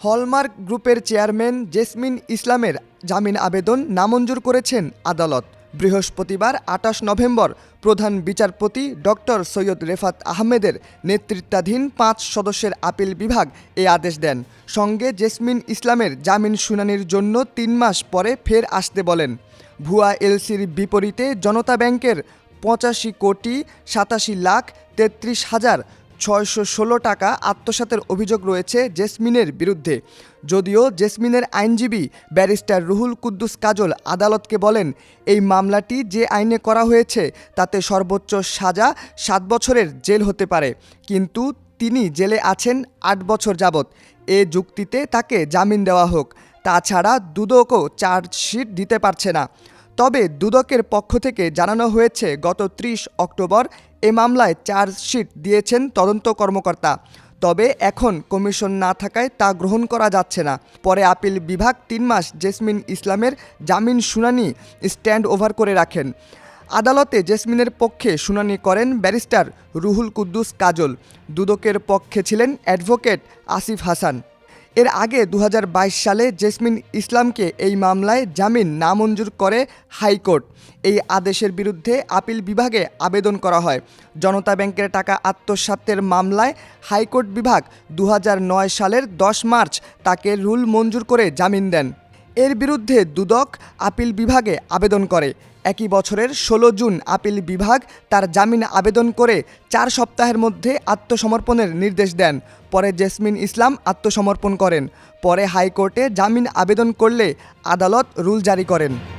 Hallmark গ্রুপের chairman jasmine ইসলামের জামিন আবেদন নামঞ্জুর করেছেন আদালত। বৃহস্পতিবার ২৮ নভেম্বর প্রধান বিচারপতি ডক্টর সৈয়দ রেফাত আহমেদের নেতৃত্বাধীন ৫ সদস্যের আপিল বিভাগ এই আদেশ দেন। সঙ্গে জেসমিন ইসলামের জামিন শুনানির জন্য ৩ মাস পরে ফের আসতে বলেন। ভুয়া এলসির বিপরীতে জনতা ব্যাংকের ৮৫,৮৭,৩৩,৬১৬ টাকা আত্মসাতের অভিযোগ রয়েছে জেসমিনের বিরুদ্ধে। যদিও জেসমিনের আইনজীবী ব্যারিস্টার রুহুল কুদ্দুস কাজল আদালতকে বলেন, এই মামলাটি যে আইনে করা হয়েছে তাতে সর্বোচ্চ সাজা ৭ বছরের জেল হতে পারে, কিন্তু তিনি জেলে আছেন ৮ বছর যাবৎ। এ যুক্তিতে তাকে জামিন দেওয়া হোক। তাছাড়া দুদকও চার্জশিট দিতে পারছে না। তবে দুদকের পক্ষ থেকে জানানো হয়েছে, গত ৩০ অক্টোবর এ মামলায় চার্জশিট দিয়েছেন তদন্ত কর্মকর্তা। তবে এখন কমিশন না থাকায় তা গ্রহণ করা যাচ্ছে না। পরে আপিল বিভাগ ৩ মাস জেসমিন ইসলামের জামিন শুনানি স্ট্যান্ড ওভার করে রাখেন। আদালতে জেসমিনের পক্ষে শুনানি করেন ব্যারিস্টার রুহুল কুদ্দুস কাজল। দুদকের পক্ষে ছিলেন অ্যাডভোকেট আসিফ হাসান। এর আগে ২০২২ সালে জেসমিন ইসলামকে এই মামলায় জামিন নামঞ্জুর করে হাইকোর্ট। এই আদেশের বিরুদ্ধে আপিল বিভাগে আবেদন করা হয়। জনতা ব্যাংকের টাকা আত্মসাতের মামলায় হাইকোর্ট বিভাগ ২০০৯ সালের ১০ মার্চ তাকে রুল মঞ্জুর করে জামিন দেন। এর বিরুদ্ধে দুদক আপিল বিভাগে আবেদন করে। একই বছরের ১৬ জুন আপিল বিভাগ তার জামিন আবেদন করে ৪ সপ্তাহের মধ্যে আত্মসমর্পণের নির্দেশ দেন। পরে জেসমিন ইসলাম আত্মসমর্পণ করেন। পরে হাইকোর্টে জামিন আবেদন করলে আদালত রুল জারি করেন।